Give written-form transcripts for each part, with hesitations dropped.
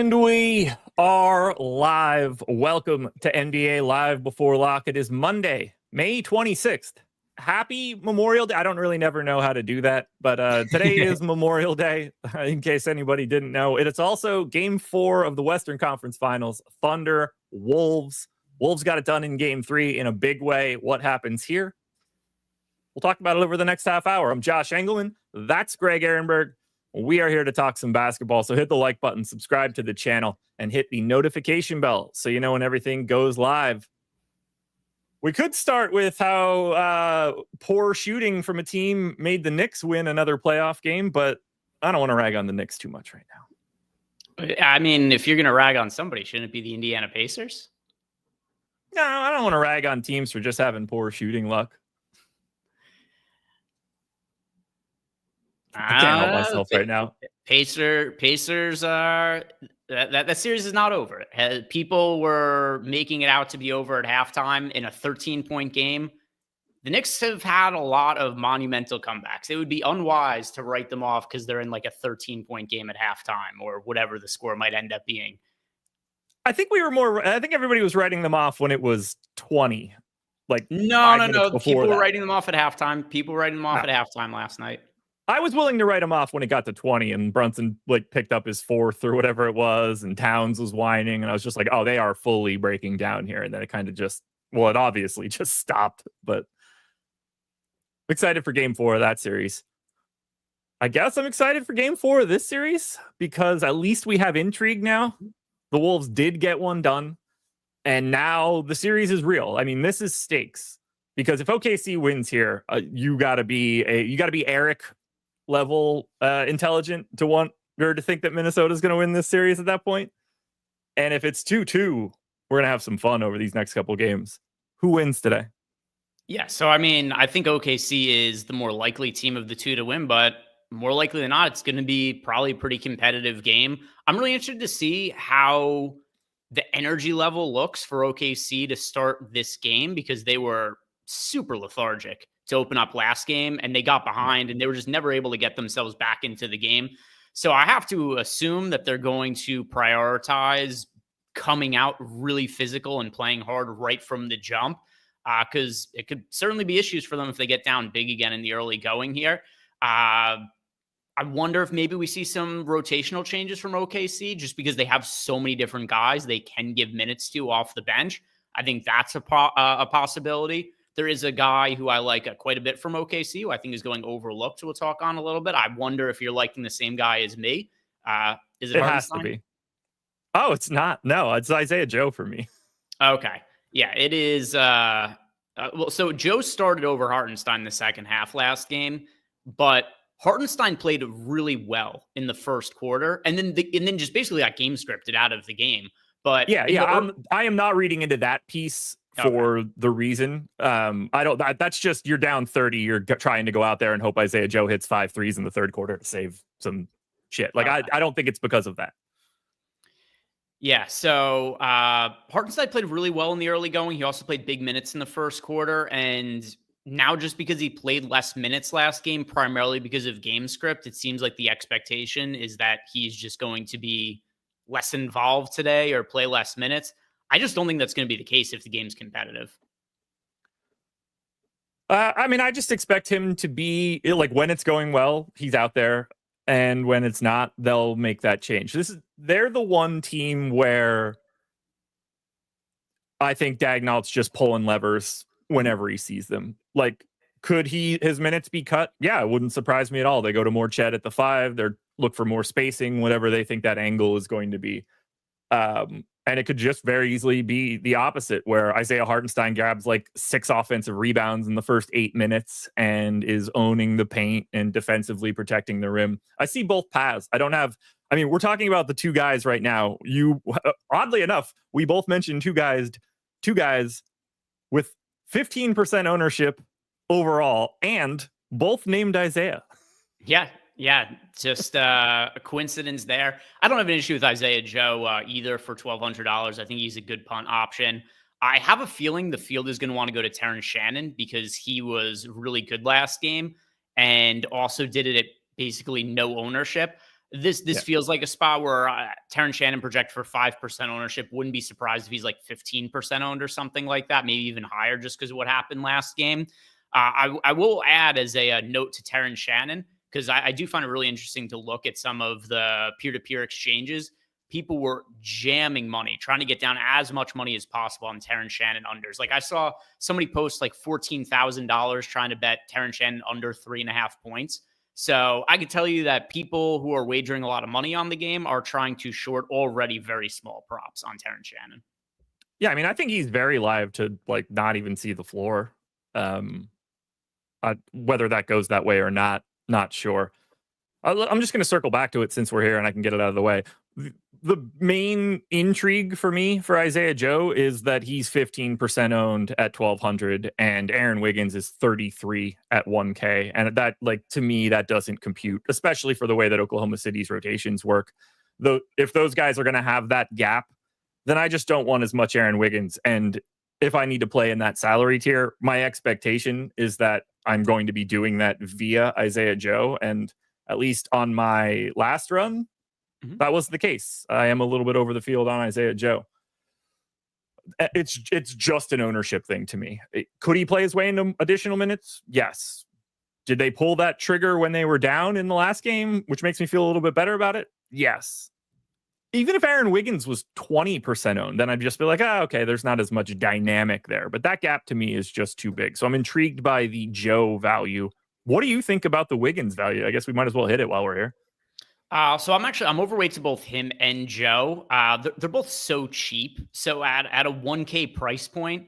And we are live. Welcome to NBA Live Before Lock. It is Monday, May 26th. Happy Memorial Day. I don't really never know how to do that, but today is Memorial Day, in case anybody didn't know. It's also Game 4 of the Western Conference Finals. Thunder, Wolves. Wolves got it done in Game 3 in a big way. What happens here? We'll talk about it over the next half hour. I'm Josh Engelman. That's Greg Ehrenberg. We are here to talk some basketball, so hit the like button, subscribe to the channel, and hit the notification bell so you know when everything goes live. We could start with how poor shooting from a team made the Knicks win another playoff game, but I don't want to rag on the Knicks too much right now. I mean, if you're going to rag on somebody, shouldn't it be the Indiana Pacers? No, I don't want to rag on teams for just having poor shooting luck. I can't help myself right now. Pacers are that series is not over. People were making it out to be over at halftime in a 13-point game. The Knicks have had a lot of monumental comebacks. It would be unwise to write them off because they're in like a 13-point game at halftime or whatever the score might end up being. I think everybody was writing them off when it was 20. Like no. People were writing them off at halftime. People were writing them off at halftime last night. I was willing to write him off when it got to 20 and Brunson picked up his fourth or whatever it was and Towns was whining and I was just like, oh, they are fully breaking down here. And then it kind of it obviously just stopped, but I'm excited for Game 4 of that series. I guess I'm excited for Game 4 of this series because at least we have intrigue now. The Wolves did get one done and now the series is real. I mean, this is stakes because if OKC wins here, you gotta be Eric level intelligent to want or to think that Minnesota's going to win this series at that point. And if it's 2-2, we're going to have some fun over these next couple games. Who wins today? Yeah, so I mean, I think OKC is the more likely team of the two to win, but more likely than not, it's going to be probably a pretty competitive game. I'm really interested to see how the energy level looks for OKC to start this game because they were super lethargic to open up last game and they got behind and they were just never able to get themselves back into the game. So I have to assume that they're going to prioritize coming out really physical and playing hard right from the jump because it could certainly be issues for them if they get down big again in the early going here. I wonder if maybe we see some rotational changes from OKC just because they have so many different guys they can give minutes to off the bench. I think that's a possibility. There is a guy who I like quite a bit from OKC who I think is going overlooked. We'll talk on a little bit. I wonder if you're liking the same guy as me. Is it has to be. Oh, it's not. No, it's Isaiah Joe for me. Okay. Yeah, it is. So Joe started over Hartenstein the second half last game, but Hartenstein played really well in the first quarter and then just basically got game scripted out of the game. But I am not reading into that piece for the reason. That's just you're down 30. You're trying to go out there and hope Isaiah Joe hits 5 threes in the third quarter to save some shit. I don't think it's because of that. Yeah. So Hartenstein played really well in the early going. He also played big minutes in the first quarter. And now just because he played less minutes last game, primarily because of game script, it seems like the expectation is that he's just going to be less involved today or play less minutes. I just don't think that's going to be the case if the game's competitive. I just expect him to be when it's going well, he's out there. And when it's not, they'll make that change. They're the one team where I think Dagnall's just pulling levers whenever he sees them. Could his minutes be cut? Yeah, it wouldn't surprise me at all. They go to more Chet at the 5. They're look for more spacing, whatever they think that angle is going to be. And it could just very easily be the opposite, where Isaiah Hartenstein grabs 6 offensive rebounds in the first 8 minutes and is owning the paint and defensively protecting the rim. I see both paths. We're talking about the two guys right now. Oddly enough, we both mentioned two guys with 15% ownership overall and both named Isaiah. Yeah, just a coincidence there. I don't have an issue with Isaiah Joe either for $1,200. I think he's a good punt option. I have a feeling the field is going to want to go to Terrence Shannon because he was really good last game and also did it at basically no ownership. This feels like a spot where Terrence Shannon project for 5% ownership. Wouldn't be surprised if he's like 15% owned or something like that, maybe even higher just because of what happened last game. I will add as a note to Terrence Shannon, because I do find it really interesting to look at some of the peer-to-peer exchanges. People were jamming money, trying to get down as much money as possible on Terrence Shannon unders. Like I saw somebody post like $14,000 trying to bet Terrence Shannon under 3.5 points. So I can tell you that people who are wagering a lot of money on the game are trying to short already very small props on Terrence Shannon. Yeah, I mean, I think he's very live to like not even see the floor. Whether that goes that way or not sure. I'm just going to circle back to it since we're here and I can get it out of the way. The main intrigue for me for Isaiah Joe is that he's 15% owned at 1,200 and Aaron Wiggins is 33 at 1K. And that, like, to me, that doesn't compute, especially for the way that Oklahoma City's rotations work. Though, if those guys are going to have that gap, then I just don't want as much Aaron Wiggins. And if I need to play in that salary tier, my expectation is that I'm going to be doing that via Isaiah Joe. And at least on my last run, that was the case. I am a little bit over the field on Isaiah Joe. It's just an ownership thing to me. Could he play his way into additional minutes? Yes. Did they pull that trigger when they were down in the last game, which makes me feel a little bit better about it? Yes. Even if Aaron Wiggins was 20% owned, then I'd just be like, okay, there's not as much dynamic there. But that gap to me is just too big. So I'm intrigued by the Joe value. What do you think about the Wiggins value? I guess we might as well hit it while we're here. So I'm overweight to both him and Joe. They're both so cheap. So at a 1K price point,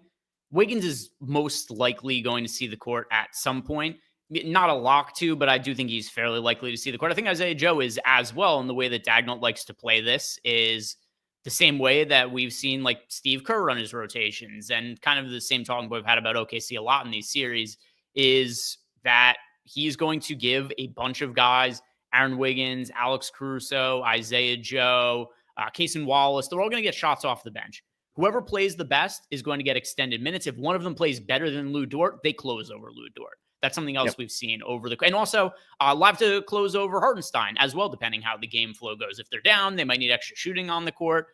Wiggins is most likely going to see the court at some point. Not a lock to, but I do think he's fairly likely to see the court. I think Isaiah Joe is as well. And the way that Dagnall likes to play this is the same way that we've seen like Steve Kerr run his rotations, and kind of the same talking point we've had about OKC a lot in these series is that he's going to give a bunch of guys, Aaron Wiggins, Alex Caruso, Isaiah Joe, Cason Wallace, they're all going to get shots off the bench. Whoever plays the best is going to get extended minutes. If one of them plays better than Lou Dort, they close over Lou Dort. That's something else we've seen over the... And also, live to close over Hartenstein as well, depending how the game flow goes. If they're down, they might need extra shooting on the court.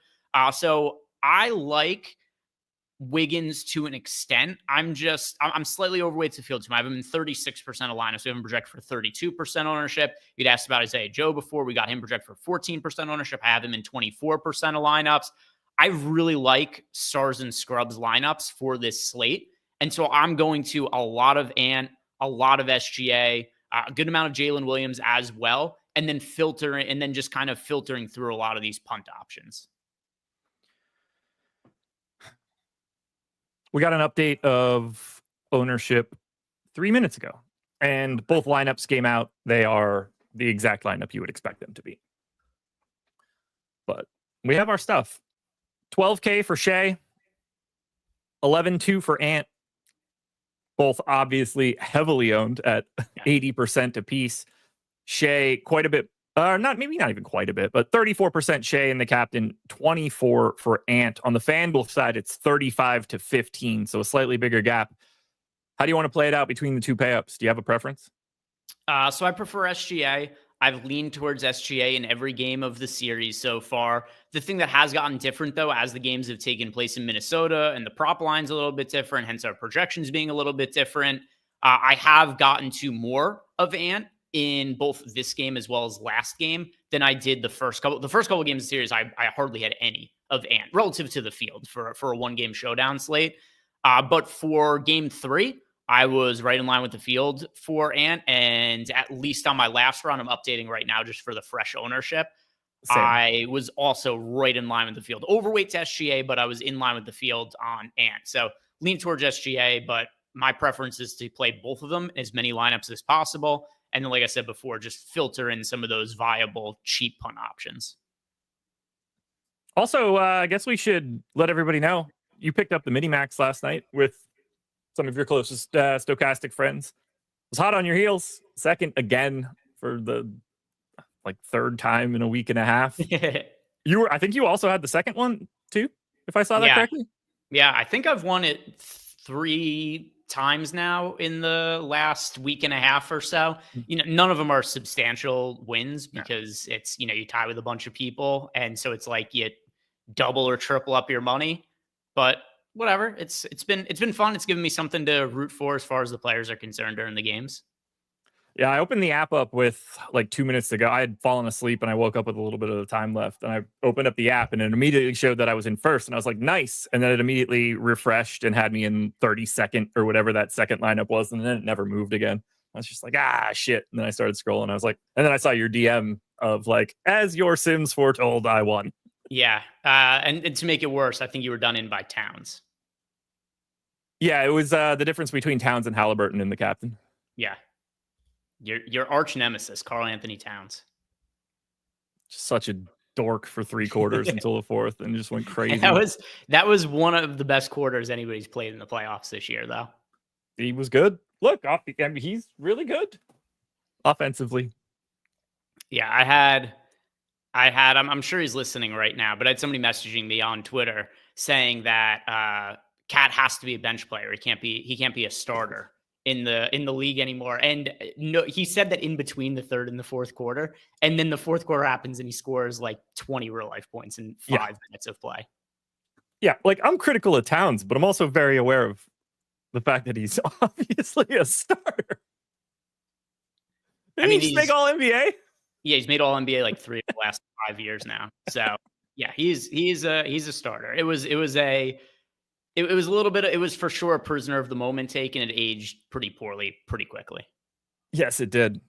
So I like Wiggins to an extent. I'm slightly overweight to field team. I have him in 36% of lineups. We have him projected for 32% ownership. You'd asked about Isaiah Joe before. We got him projected for 14% ownership. I have him in 24% of lineups. I really like stars and scrubs lineups for this slate. And so I'm going to a lot of Ant, a lot of SGA, a good amount of Jalen Williams as well, and then just kind of filtering through a lot of these punt options. We got an update of ownership 3 minutes ago, and both lineups came out. They are the exact lineup you would expect them to be. But we have our stuff. 12K for Shea, 11.2 for Ant. Both obviously heavily owned at 80% apiece. Shea, quite a bit, maybe not even quite a bit, but 34% Shea in the captain, 24 for Ant. On the FanDuel side, it's 35 to 15, so a slightly bigger gap. How do you want to play it out between the two pay-ups? Do you have a preference? So I prefer SGA. I've leaned towards SGA in every game of the series so far. The thing that has gotten different, though, as the games have taken place in Minnesota and the prop line's a little bit different, hence our projections being a little bit different, I have gotten to more of Ant in both this game as well as last game than I did the first couple of games of the series. I hardly had any of Ant relative to the field for a one-game showdown slate. But for game 3, I was right in line with the field for Ant, and at least on my last run, I'm updating right now just for the fresh ownership. Same. I was also right in line with the field. Overweight to SGA, but I was in line with the field on Ant. So lean towards SGA, but my preference is to play both of them, as many lineups as possible. And then, like I said before, just filter in some of those viable cheap punt options. Also, I guess we should let everybody know you picked up the mini max last night with some of your closest Stokastic friends. Was hot on your heels. Second again for the third time in a week and a half. I think you also had the second one too, if I saw that correctly. Yeah, I think I've won it 3 times now in the last week and a half or so. None of them are substantial wins because it's, you tie with a bunch of people. And so it's like you double or triple up your money, but whatever. It's been fun. It's given me something to root for as far as the players are concerned during the games. Yeah, I opened the app up with like 2 minutes to go. I had fallen asleep and I woke up with a little bit of the time left. And I opened up the app and it immediately showed that I was in first. And I was like, nice. And then it immediately refreshed and had me in 32nd or whatever that second lineup was. And then it never moved again. I was just like, shit. And then I started scrolling. I was like, and then I saw your DM of like, as your Sims foretold, I won. Yeah. And to make it worse, I think you were done in by Towns. Yeah, it was the difference between Towns and Halliburton in the captain. Yeah. Your arch nemesis, Karl Anthony Towns. Such a dork for 3 quarters until the fourth, and just went crazy. That was one of the best quarters anybody's played in the playoffs this year, though. He was good. Look, I mean, he's really good offensively. Yeah, I'm sure he's listening right now, but I had somebody messaging me on Twitter saying that Cat has to be a bench player. He can't be a starter in the league anymore. And no, he said that in between the third and the fourth quarter, and then the fourth quarter happens and he scores like 20 real life points in 5 minutes of play. Yeah. Like, I'm critical of Towns, but I'm also very aware of the fact that he's obviously a starter. He's make all NBA. Yeah. He's made all NBA like 3 of the last 5 years now. So yeah, he's a starter. It was for sure a prisoner of the moment take, and it aged pretty poorly, pretty quickly. Yes, it did.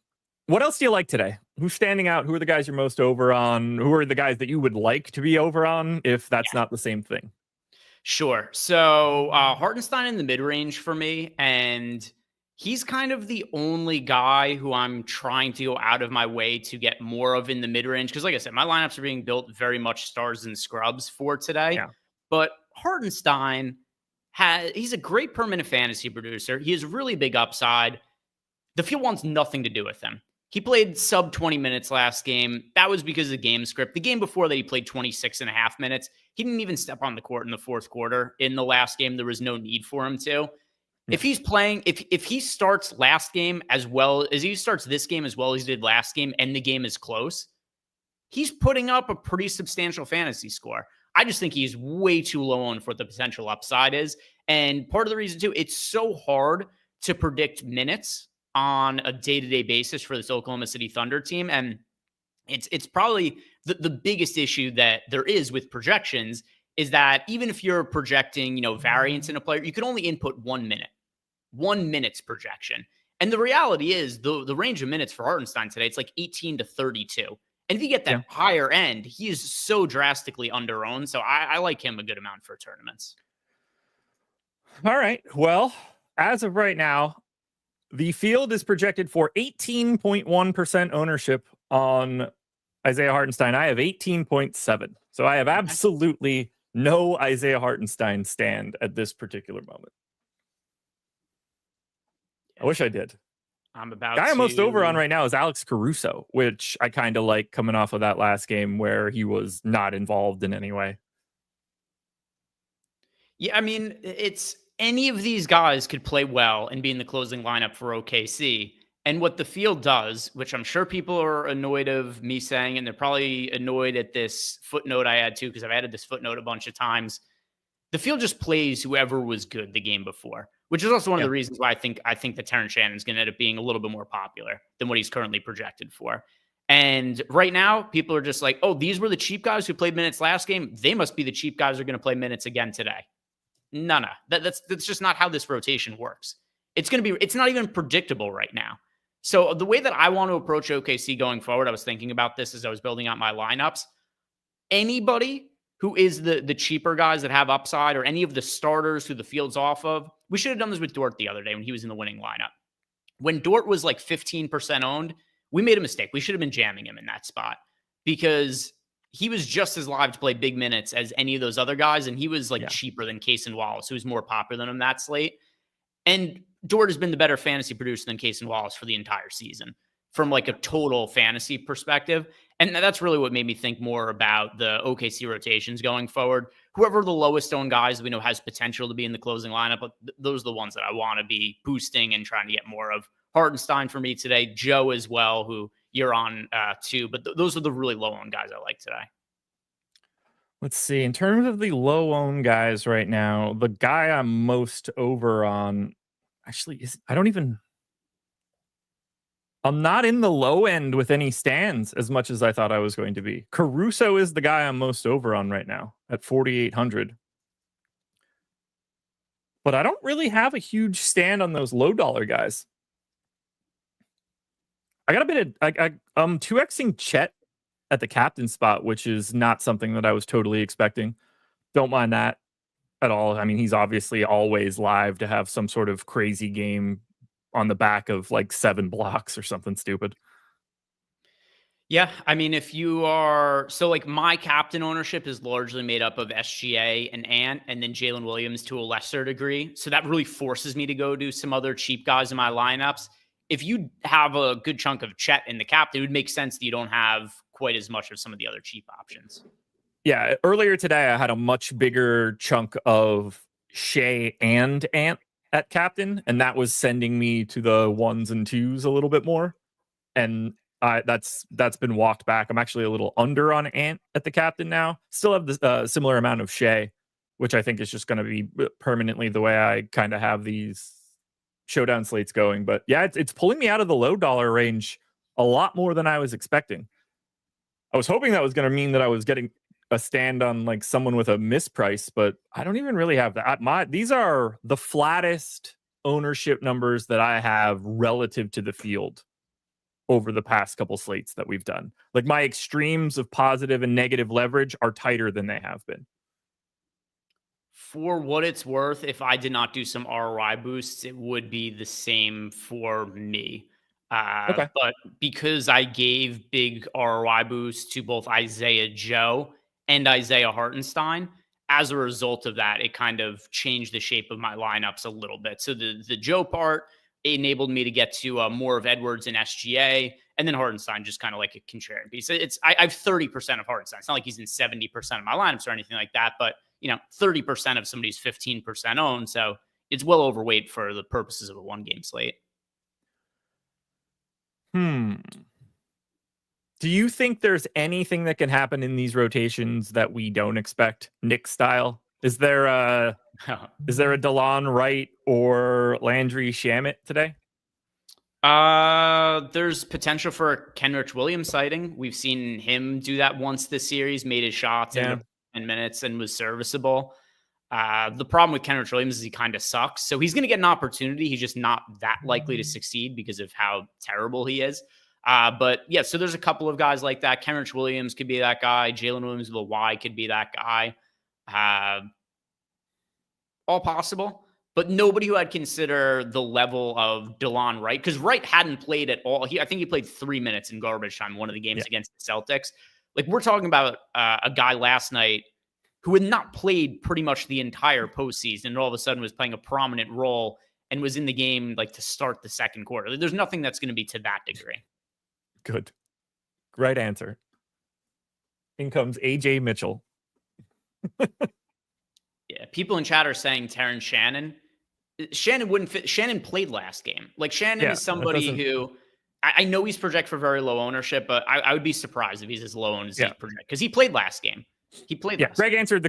What else do you like today? Who's standing out? Who are the guys you're most over on? Who are the guys that you would like to be over on if that's not the same thing? Sure. So Hartenstein in the mid-range for me, and he's kind of the only guy who I'm trying to go out of my way to get more of in the mid-range. Because like I said, my lineups are being built very much stars and scrubs for today. Yeah. But Hartenstein, he's a great permanent fantasy producer. He has really big upside. The field wants nothing to do with him. He played sub 20 minutes last game. That was because of the game script. The game before that, he played 26 and a half minutes. He didn't even step on the court in the fourth quarter. In the last game, there was no need for him to. Yeah. If he's playing, if he starts last game as well as he starts this game as well as he did last game, and the game is close, he's putting up a pretty substantial fantasy score. I just think he's way too low on what the potential upside is. And part of the reason, too, it's so hard to predict minutes on a day-to-day basis for this Oklahoma City Thunder team. And it's probably the biggest issue that there is with projections is that even if you're projecting, variance in a player, you can only input 1 minute, 1 minute's projection. And the reality is the range of minutes for Hartenstein today, it's like 18 to 32. And if you get that higher end, he is so drastically under-owned. So I like him a good amount for tournaments. All right. Well, as of right now, the field is projected for 18.1% ownership on Isaiah Hartenstein. I have 18.7. So I have absolutely no Isaiah Hartenstein stand at this particular moment. I wish I did. Guy I'm most over on right now is Alex Caruso, which I kind of like coming off of that last game where he was not involved in any way. Yeah, I mean, it's any of these guys could play well and be in the closing lineup for OKC. And what the field does, which I'm sure people are annoyed of me saying, and they're probably annoyed at this footnote I add too, because I've added this footnote a bunch of times. The field just plays whoever was good the game before, which is also one of the reasons why I think that Terrence Shannon's going to end up being a little bit more popular than what he's currently projected for. And right now, people are just like, oh, these were the cheap guys who played minutes last game. They must be the cheap guys who are going to play minutes again today. No. That's just not how this rotation works. It's not even predictable right now. So the way that I want to approach OKC going forward, I was thinking about this as I was building out my lineups. Anybody who is the cheaper guys that have upside, or any of the starters who the field's off of. We should have done this with Dort the other day when he was in the winning lineup. When Dort was like 15% owned, we made a mistake. We should have been jamming him in that spot because he was just as live to play big minutes as any of those other guys. And he was cheaper than Case and Wallace, who's more popular than him that slate. And Dort has been the better fantasy producer than Case and Wallace for the entire season from like a total fantasy perspective. And that's really what made me think more about the OKC rotations going forward. Whoever the lowest owned guys we know has potential to be in the closing lineup, but those are the ones that I want to be boosting and trying to get more of. Hartenstein for me today, Joe as well, who you're on too. But those are the really low owned guys I like today. Let's see. In terms of the low owned guys right now, the guy I'm most over on actually is I'm not in the low end with any stands as much as I thought I was going to be. Caruso is the guy I'm most over on right now at 4,800. But I don't really have a huge stand on those low dollar guys. I got a bit of I'm 2xing Chet at the captain spot, which is not something that I was totally expecting. Don't mind that at all. I mean, he's obviously always live to have some sort of crazy game on the back of like 7 blocks or something stupid. Yeah, I mean, if you are like my captain ownership is largely made up of SGA and Ant, and then Jalen Williams to a lesser degree. So that really forces me to go do some other cheap guys in my lineups. If you have a good chunk of Chet in the captain, it would make sense that you don't have quite as much of some of the other cheap options. Yeah, earlier today I had a much bigger chunk of Shea and Ant at captain, and that was sending me to the 1s and 2s a little bit more. And that's been walked back. I'm actually a little under on Ant at the captain now. Still have the similar amount of Shea, which I think is just going to be permanently the way I kind of have these showdown slates going. But yeah, it's pulling me out of the low dollar range a lot more than I was expecting. I was hoping that was going to mean that I was getting a stand on like someone with a misprice, but I don't even really have that. These are the flattest ownership numbers that I have relative to the field over the past couple slates that we've done. Like my extremes of positive and negative leverage are tighter than they have been. For what it's worth, if I did not do some ROI boosts, it would be the same for me. Okay. But because I gave big ROI boosts to both Isaiah Joe and Isaiah Hartenstein, as a result of that, it kind of changed the shape of my lineups a little bit. So the Joe part enabled me to get to more of Edwards and SGA, and then Hartenstein just kind of like a contrarian piece. I have 30% of Hartenstein. It's not like he's in 70% of my lineups or anything like that, but 30% of somebody's 15% owned. So it's well overweight for the purposes of a 1-game slate. Do you think there's anything that can happen in these rotations that we don't expect, Nick style? Is there a DeLon Wright or Landry Shamet today? There's potential for a Kenrich Williams sighting. We've seen him do that once this series, made his shots in 10 minutes and was serviceable. The problem with Kenrich Williams is he kind of sucks. So he's going to get an opportunity. He's just not that likely to succeed because of how terrible he is. But yeah, so there's a couple of guys like that. Kenrich Williams could be that guy. Jalen Williams with a Y could be that guy. All possible, but nobody who I'd consider the level of DeLon Wright, because Wright hadn't played at all. I think he played 3 minutes in garbage time, one of the games against the Celtics. Like we're talking about a guy last night who had not played pretty much the entire postseason and all of a sudden was playing a prominent role and was in the game like to start the second quarter. There's nothing that's going to be to that degree. Good. Right answer. In comes AJ Mitchell. Yeah, people in chat are saying Terrence Shannon. Shannon wouldn't fit. Shannon played last game. Like Shannon is somebody who I know he's projected for very low ownership, but I would be surprised if he's as low owned as he's projected because he played last game. He played. Yeah, Greg answered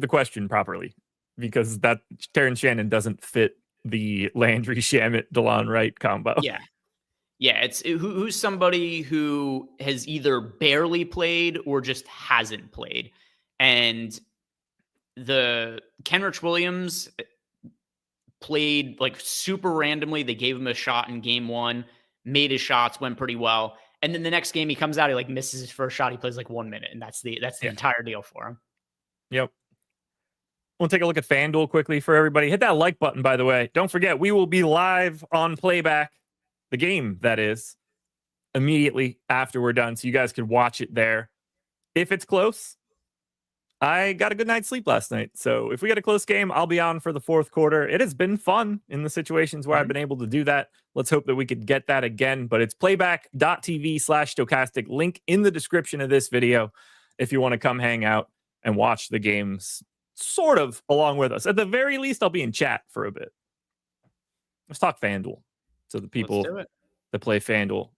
the question properly because that Terrence Shannon doesn't fit the Landry Shamet DeLon Wright combo. Yeah, it's who's somebody who has either barely played or just hasn't played, and the Kenrich Williams played like super randomly. They gave him a shot in game 1, made his shots, went pretty well. And then the next game he comes out, he like misses his first shot. He plays like 1 minute, and that's the entire deal for him. Yep. We'll take a look at FanDuel quickly for everybody. Hit that like button, by the way. Don't forget, we will be live on playback, the game that is, immediately after we're done. So you guys can watch it there. If it's close, I got a good night's sleep last night. So if we get a close game, I'll be on for the fourth quarter. It has been fun in the situations where I've been able to do that. Let's hope that we could get that again. But it's playback.tv/Stokastic. Link in the description of this video if you want to come hang out and watch the games sort of along with us. At the very least, I'll be in chat for a bit. Let's talk FanDuel. So the people that play FanDuel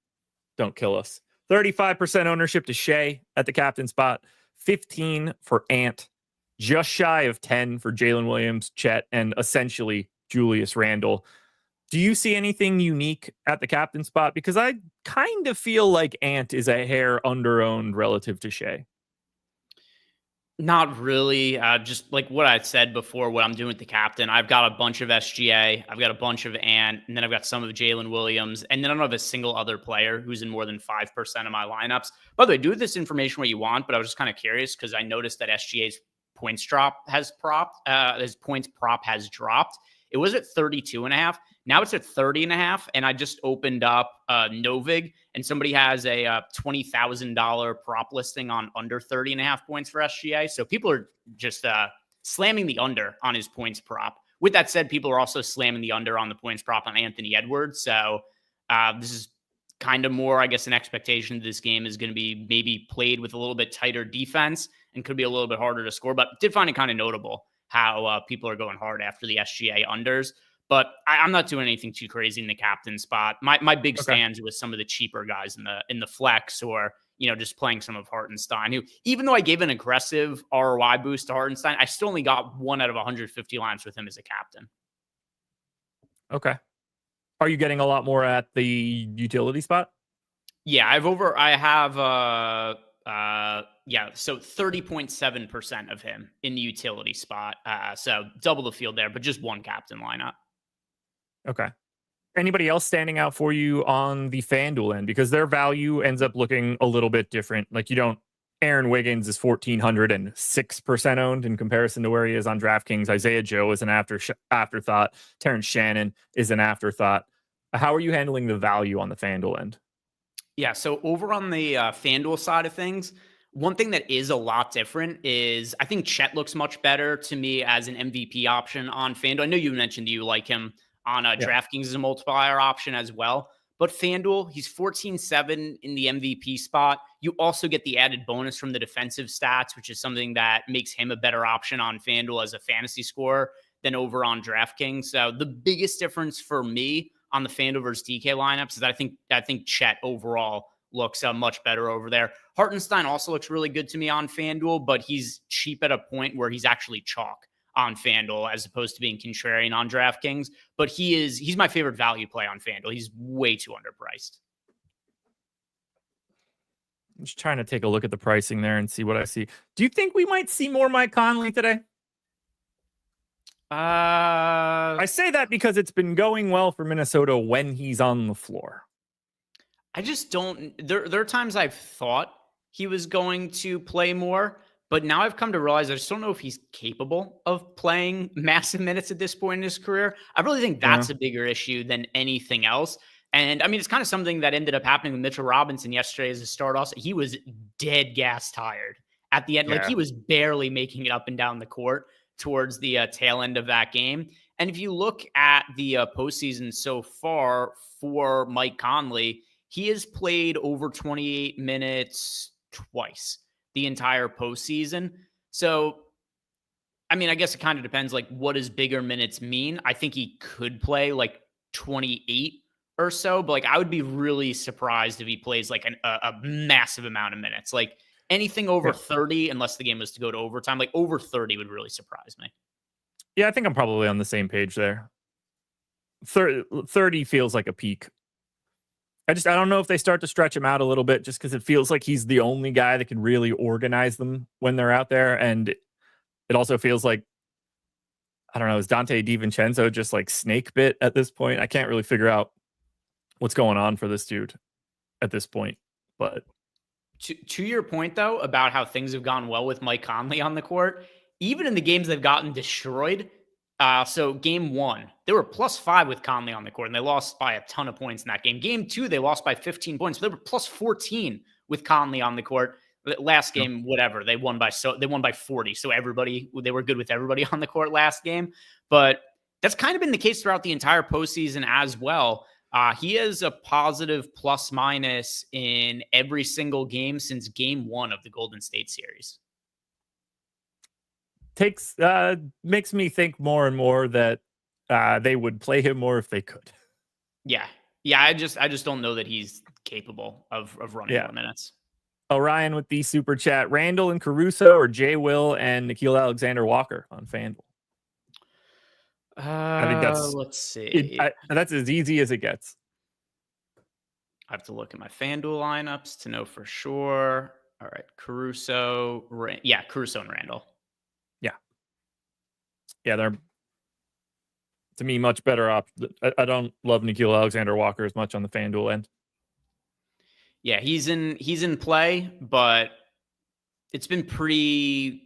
don't kill us. 35% ownership to Shea at the captain spot. 15 for Ant, just shy of 10 for Jalen Williams, Chet, and essentially Julius Randle. Do you see anything unique at the captain spot? Because I kind of feel like Ant is a hair underowned relative to Shea. Not really. Just like what I said before, what I'm doing with the captain, I've got a bunch of SGA, I've got a bunch of Ant, and then I've got some of Jalen Williams, and then I don't have a single other player who's in more than 5% of my lineups. By the way, do with this information what you want, but I was just kind of curious because I noticed that SGA's points prop has dropped. It was at 32.5. Now it's at 30.5. And I just opened up NoVig, and somebody has a $20,000 prop listing on under 30.5 points for SGA. So people are just slamming the under on his points prop. With that said, people are also slamming the under on the points prop on Anthony Edwards. So this is kind of more, I guess, an expectation that this game is going to be maybe played with a little bit tighter defense and could be a little bit harder to score. But did find it kind of notable how people are going hard after the SGA unders. But I'm not doing anything too crazy in the captain spot. My big stands with some of the cheaper guys in the flex, or just playing some of Hartenstein, who, even though I gave an aggressive ROI boost to Hartenstein, I still only got 1 out of 150 lines with him as a captain. Okay. Are you getting a lot more at the utility spot? Yeah, so 30.7% of him in the utility spot. So double the field there, but just one captain lineup. Okay. Anybody else standing out for you on the FanDuel end? Because their value ends up looking a little bit different. Like Aaron Wiggins is 1,406% owned in comparison to where he is on DraftKings. Isaiah Joe is an afterthought. Terrence Shannon is an afterthought. How are you handling the value on the FanDuel end? Yeah, so over on the FanDuel side of things, one thing that is a lot different is I think Chet looks much better to me as an MVP option on FanDuel. I know you mentioned that you like him on DraftKings as a multiplier option as well. But FanDuel, he's 14-7 in the MVP spot. You also get the added bonus from the defensive stats, which is something that makes him a better option on FanDuel as a fantasy scorer than over on DraftKings. So the biggest difference for me on the FanDuel versus DK lineups is that I think Chet overall looks much better over there. Hartenstein also looks really good to me on FanDuel, but he's cheap at a point where he's actually chalk on FanDuel as opposed to being contrarian on DraftKings. But he's my favorite value play on FanDuel. He's way too underpriced. I'm just trying to take a look at the pricing there and see what I see. Do you think we might see more Mike Conley today? I say that because it's been going well for Minnesota when he's on the floor. I just don't. There are times I've thought he was going to play more, but now I've come to realize I just don't know if he's capable of playing massive minutes at this point in his career. I really think that's a bigger issue than anything else. And I mean, it's kind of something that ended up happening with Mitchell Robinson yesterday as a start. Also, he was dead gas tired at the end. Like he was barely making it up and down the court towards the tail end of that game. And if you look at the postseason so far for Mike Conley, he has played over 28 minutes twice the entire postseason. So, I mean, I guess it kind of depends, like, what does bigger minutes mean? I think he could play like 28 or so, but like, I would be really surprised if he plays like a massive amount of minutes. Like anything over 30, unless the game was to go to overtime, like over 30 would really surprise me. Yeah, I think I'm probably on the same page there. 30 feels like a peak. I don't know if they start to stretch him out a little bit just because it feels like he's the only guy that can really organize them when they're out there. And it also feels like, I don't know, is Dante DiVincenzo just like snake bit at this point? I can't really figure out what's going on for this dude at this point. But to your point, though, about how things have gone well with Mike Conley on the court, even in the games they've gotten destroyed. So game 1, they were +5 with Conley on the court, and they lost by a ton of points in that game. Game 2, they lost by 15 points. So they were +14 with Conley on the court. Last game, whatever, they won by 40. So they were good with everybody on the court last game. But that's kind of been the case throughout the entire postseason as well. He has a positive plus minus in every single game since game 1 of the Golden State series. Makes me think more and more that they would play him more if they could. Yeah. I just don't know that he's capable of running more minutes. Orion with the super chat: Randall and Caruso or Jay Will and Nickeil Alexander-Walker on FanDuel? I think let's see. That's as easy as it gets. I have to look at my FanDuel lineups to know for sure. All right, Caruso, Caruso and Randall. Yeah, they're, to me, much better I don't love Nickeil Alexander-Walker as much on the FanDuel end. Yeah, he's in play, but it's been pretty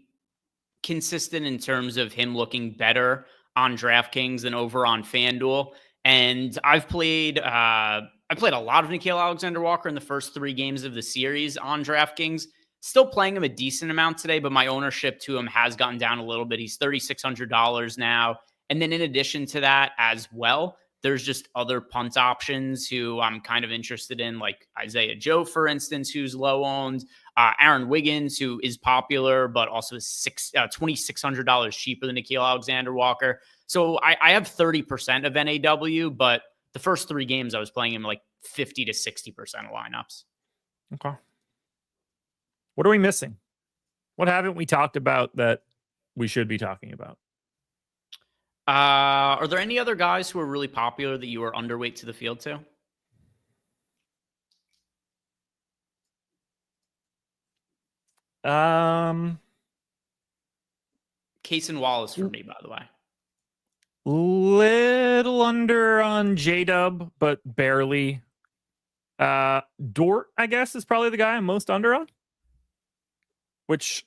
consistent in terms of him looking better on DraftKings than over on FanDuel. And I've played a lot of Nickeil Alexander-Walker in the first 3 games of the series on DraftKings. Still playing him a decent amount today, but my ownership to him has gotten down a little bit. He's $3,600 now. And then in addition to that as well, there's just other punt options who I'm kind of interested in, like Isaiah Joe, for instance, who's low owned. Aaron Wiggins, who is popular, but also is $2,600 cheaper than Nickeil Alexander-Walker. So I have 30% of NAW, but the first 3 games I was playing him like 50 to 60% of lineups. Okay. What are we missing? What haven't we talked about that we should be talking about? Are there any other guys who are really popular that you are underweight to the field to? Case and Wallace for me, by the way. Little under on J-Dub, but barely. Dort, I guess, is probably the guy I'm most under on, which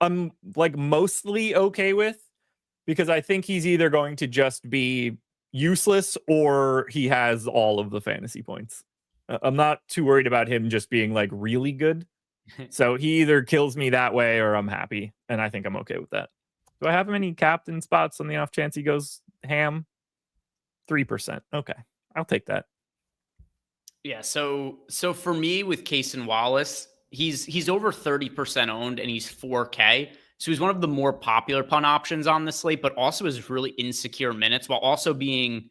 I'm like mostly okay with, because I think he's either going to just be useless or he has all of the fantasy points. I'm not too worried about him just being like really good. So he either kills me that way or I'm happy. And I think I'm okay with that. Do I have any captain spots on the off chance he goes ham? 3%. Okay. I'll take that. Yeah. So for me with Case and Wallace, he's over 30% owned and he's 4K. So he's one of the more popular punt options on the slate, but also has really insecure minutes while also being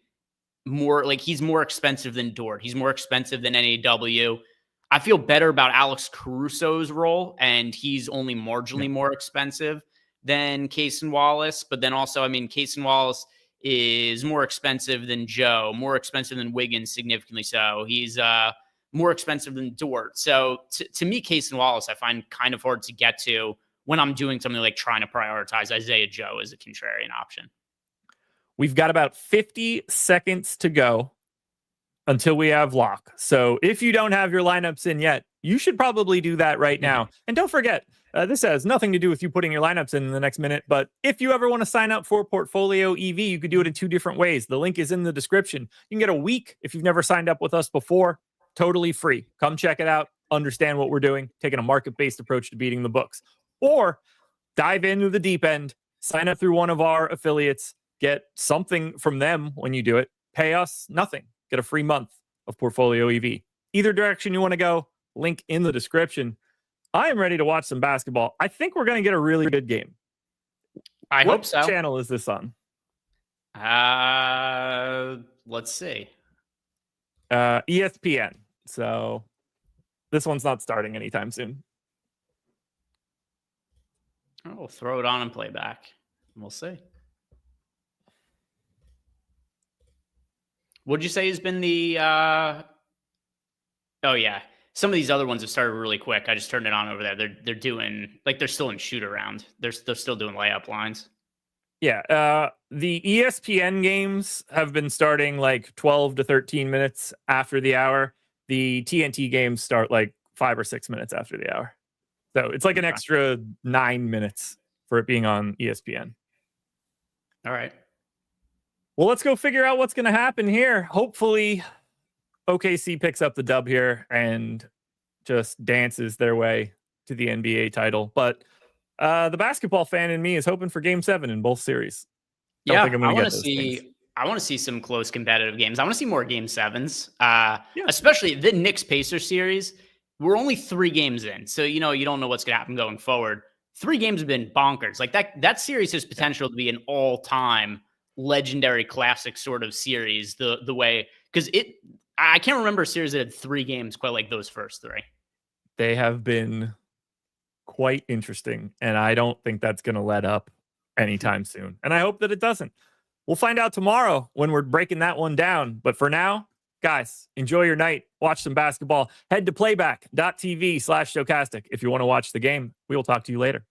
more like he's more expensive than Dort. He's more expensive than NAW. I feel better about Alex Caruso's role, and he's only marginally more expensive than Case and Wallace. But then also, I mean, Case and Wallace is more expensive than Joe, more expensive than Wiggins significantly. So he's more expensive than Dort. So to me, Case and Wallace, I find kind of hard to get to when I'm doing something like trying to prioritize Isaiah Joe as a contrarian option. We've got about 50 seconds to go until we have lock. So if you don't have your lineups in yet, you should probably do that right now. And don't forget, this has nothing to do with you putting your lineups in the next minute, but if you ever want to sign up for Portfolio EV, you could do it in 2 different ways. The link is in the description. You can get a week if you've never signed up with us before, totally free. Come check it out, understand what we're doing, taking a market-based approach to beating the books. Or dive into the deep end, sign up through one of our affiliates, get something from them when you do it, pay us nothing, get a free month of Portfolio EV. Either direction you want to go, link in the description. I am ready to watch some basketball. I think we're going to get a really good game. I hope so. What channel is this on? Let's see. ESPN. So this one's not starting anytime soon. We'll throw it on and play back. We'll see. What'd you say has been the... Oh, yeah. Some of these other ones have started really quick. I just turned it on over there. They're doing... Like, they're still in shoot-around. They're still doing layup lines. Yeah. The ESPN games have been starting like 12 to 13 minutes after the hour. The TNT games start like 5 or 6 minutes after the hour. So it's like an extra 9 minutes for it being on ESPN. All right. Well, let's go figure out what's going to happen here. Hopefully, OKC picks up the dub here and just dances their way to the NBA title. But the basketball fan in me is hoping for Game 7 in both series. Don't think I'm I going to want get to those things. see. I want to see some close competitive games. I want to see more Game 7s, Yeah. especially the Knicks Pacers series. We're only 3 games in, so you don't know what's going to happen going forward. 3 games have been bonkers. Like that series has potential to be an all-time legendary classic sort of series. The way, because I can't remember a series that had 3 games quite like those first 3. They have been quite interesting, and I don't think that's going to let up anytime soon. And I hope that it doesn't. We'll find out tomorrow when we're breaking that one down. But for now, guys, enjoy your night. Watch some basketball. Head to playback.tv/Stokastic if you want to watch the game. We will talk to you later.